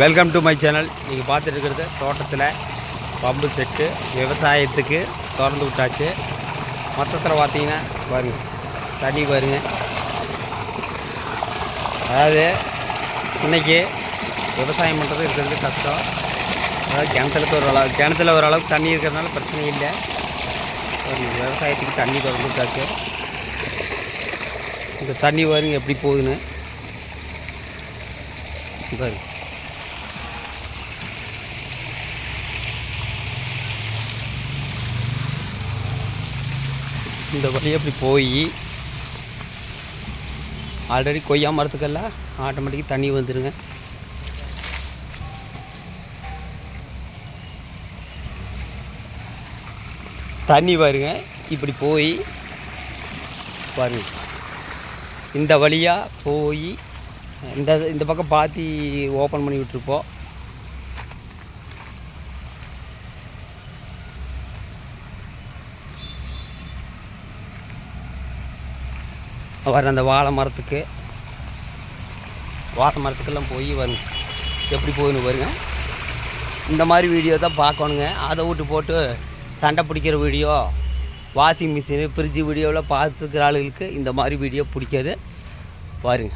Welcome to my channel. நீங்கள் பார்த்துட்டு இருக்கிறது தோட்டத்தில் பம்பு செட்டு விவசாயத்துக்கு திறந்து விட்டாச்சு. மொத்தத்தில் பார்த்தீங்கன்னா பாருங்க, தண்ணி பாருங்க. அதாவது இன்றைக்கி விவசாயம் பண்ணுறது இருக்கிறது கஷ்டம். அதாவது கிணத்துல ஓரளவுக்கு தண்ணி இருக்கிறதுனால பிரச்சனை இல்லை. விவசாயத்துக்கு தண்ணி திறந்து விட்டாச்சு. இந்த தண்ணி பாருங்க எப்படி போகுதுன்னு பாருங்க. இந்த வழியை அப்படி போய் ஆல்ரெடி கொய்யா மரத்துக்கெல்லாம் ஆட்டோமேட்டிக்காக தண்ணி வந்துடுங்க. தண்ணி பாருங்க இப்படி போய் பாருங்க. இந்த வழியாக போய் இந்த பக்கம் பாத்தி ஓப்பன் பண்ணி விட்டுருப்போம். வர அந்த வாழை மரத்துக்கெல்லாம் போய் வரும். எப்படி போகுதுன்னு பாருங்க. இந்த மாதிரி வீடியோ தான் பார்க்கணுங்க. அதை விட்டு போட்டு சண்டை பிடிக்கிற வீடியோ, வாஷிங் மிஷினு, ஃப்ரிட்ஜு வீடியோவில் பார்த்துக்கிற ஆளுகளுக்கு இந்த மாதிரி வீடியோ பிடிக்காது. பாருங்க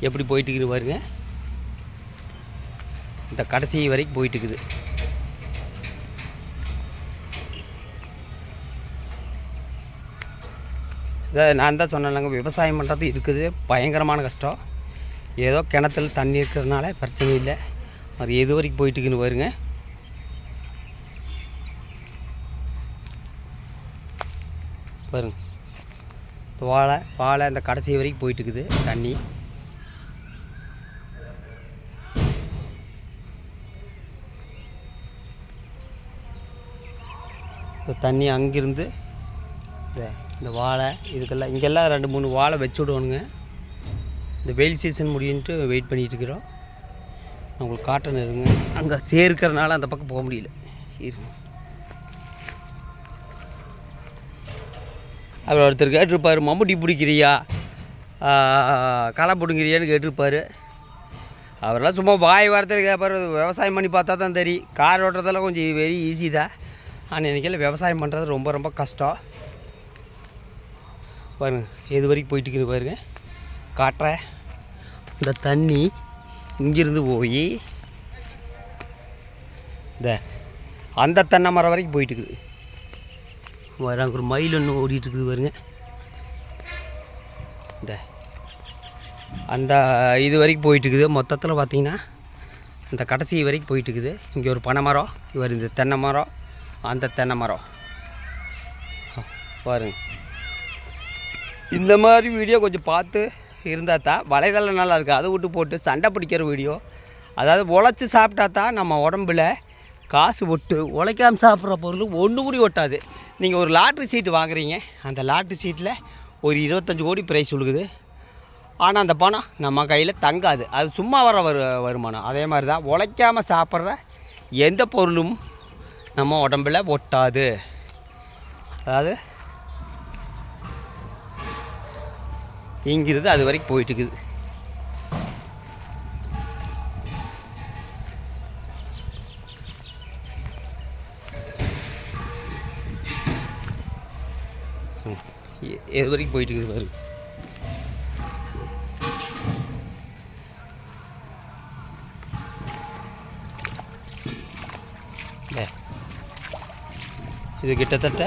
எப்படி போயிட்டுக்குது பாருங்க. இந்த கடைசி வரைக்கும் போயிட்டுருக்குது. இதை நான் தான் சொன்னேன்லங்க, விவசாயம் பண்ணுறது இருக்குது பயங்கரமான கஷ்டம். ஏதோ கிணத்துல தண்ணி இருக்கிறதுனால பிரச்சனை இல்லை. அது எது வரைக்கும் போயிட்டுக்குன்னு பாருங்க. பாருங்க வாழை இந்த கடைசி வரைக்கும் போயிட்டுருக்குது தண்ணி. இந்த தண்ணி அங்கிருந்து இந்த வாழை இதுக்கெல்லாம் இங்கெல்லாம் 2-3 வாழை வச்சு விடுவோனுங்க. இந்த வெயில் சீசன் முடியுன்ட்டு வெயிட் பண்ணிகிட்டு இருக்கிறோம். உங்களுக்கு காட்டணும் இருங்க. அங்கே சேர்க்கிறனால அந்த பக்கம் போக முடியல. இருங்க. அப்புறம் ஒருத்தர் கேட்டிருப்பார், மம்முட்டி பிடிக்கிறியா, களை பிடுங்கிறியான்னு கேட்டிருப்பார். அவரெல்லாம் சும்மா வாய் வார்த்தையில் கேட்பார். விவசாயம் பண்ணி பார்த்தா தான் தெரியும். கார் ஓட்டுறதெல்லாம் கொஞ்சம் வெரி ஈஸி தான். ஆனால் இன்றைக்கெல்லாம் விவசாயம் பண்ணுறது ரொம்ப ரொம்ப கஷ்டம். பாருங்க எது வரைக்கும் போயிட்டுக்குன்னு பாருங்க. காட்டுறேன். இந்த தண்ணி இங்கிருந்து போய் அந்த தென்னை மரம் வரைக்கும் போயிட்டுருக்குது. அங்கே ஒரு மயில் ஒன்று ஓடிட்டுருக்குது பாருங்க. அந்த இது வரைக்கும் போயிட்டுருக்குது. மொத்தத்தில் பார்த்திங்கன்னா இந்த கடைசி வரைக்கும் போயிட்டுருக்குது. இங்கே ஒரு பனை மரம், இவர் இந்த தென்னை மரம், அந்த தென்னை மரம் பாருங்க. இந்த மாதிரி வீடியோ கொஞ்சம் பார்த்து இருந்தால் தான் வலைதளம் நல்லா இருக்குது. அதை விட்டு போட்டு சண்டை பிடிக்கிற வீடியோ, அதாவது உழைச்சி சாப்பிட்டா தான் நம்ம உடம்புல காசு ஒட்டு. உழைக்காமல் சாப்பிட்ற பொருள் ஒன்று கூடி ஒட்டாது. நீங்கள் ஒரு லாட்ரி சீட்டு வாங்குறீங்க, அந்த லாட்ரி சீட்டில் ஒரு 25 கோடி ப்ரைஸ் கொடுக்குது. ஆனால் அந்த பணம் நம்ம கையில் தங்காது. அது சும்மா வர வருமானம். அதே மாதிரி தான் உழைக்காமல் சாப்பிட்ற எந்த பொருளும் நம்ம உடம்பில் ஒட்டாது. அதாவது இங்கிருந்து அது வரைக்கும் போயிட்டுருக்குது. எது வரைக்கும் போயிட்டுருக்குது பாருங்க. இது கிட்டத்தட்ட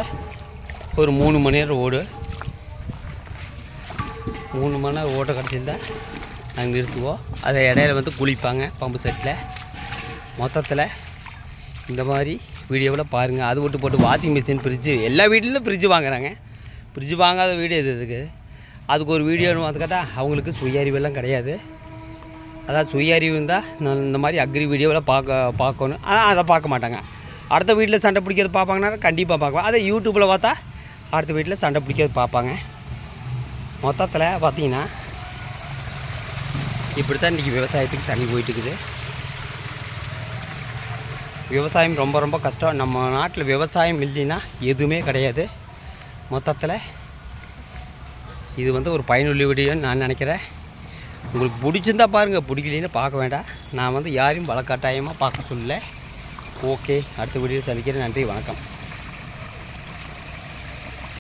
ஒரு 3 மணி நேரம் ஓடு. 3 மணி நேரம் ஓட்ட கிடச்சிருந்தா நாங்கள் நிறுத்துவோம். அதை இடையில வந்து குளிப்பாங்க பம்பு செட்டில். மொத்தத்தில் இந்த மாதிரி வீடியோவில் பாருங்கள். அது விட்டு போட்டு வாஷிங் மிஷின், ஃப்ரிட்ஜு, எல்லா வீட்லேயும் ஃப்ரிட்ஜு வாங்குறாங்க. ஃப்ரிட்ஜு வாங்காத வீடு எது இருக்குது? அதுக்கு ஒரு வீடியோ வந்து கேட்டால் அவங்களுக்கு சுய அறிவெல்லாம் கிடையாது. அதாவது சுய அறிவு இருந்தால் இந்த மாதிரி அக்ரி வீடியோவில் பார்க்கணும். அதை பார்க்க மாட்டாங்க. அடுத்த வீட்டில் சண்டை பிடிக்கிறது பார்ப்பாங்கன்னா கண்டிப்பாக பார்க்கலாம். அதை யூடியூப்பில் பார்த்தா அடுத்த வீட்டில் சண்டை பிடிக்கிறது பார்ப்பாங்க. மொத்தத்தில் பார்த்தீங்கன்னா இப்படி தான் இன்றைக்கி விவசாயத்துக்கு தண்ணி போயிட்டுருக்குது. விவசாயம் ரொம்ப ரொம்ப கஷ்டம். நம்ம நாட்டில் விவசாயம் இல்லைன்னா எதுவுமே கிடையாது. மொத்தத்தில் இது வந்து ஒரு பயனுள்ள வீடியோன்னு நான் நினைக்கிறேன். உங்களுக்கு பிடிச்சிருந்தா பாருங்கள், பிடிக்கலன்னு பார்க்க வேண்டாம். நான் வந்து யாரையும் வழக்கட்டாயமாக பார்க்க சொல்லலை. ஓகே, அடுத்த வீடியோ சந்திக்கிறேன். நன்றி, வணக்கம்.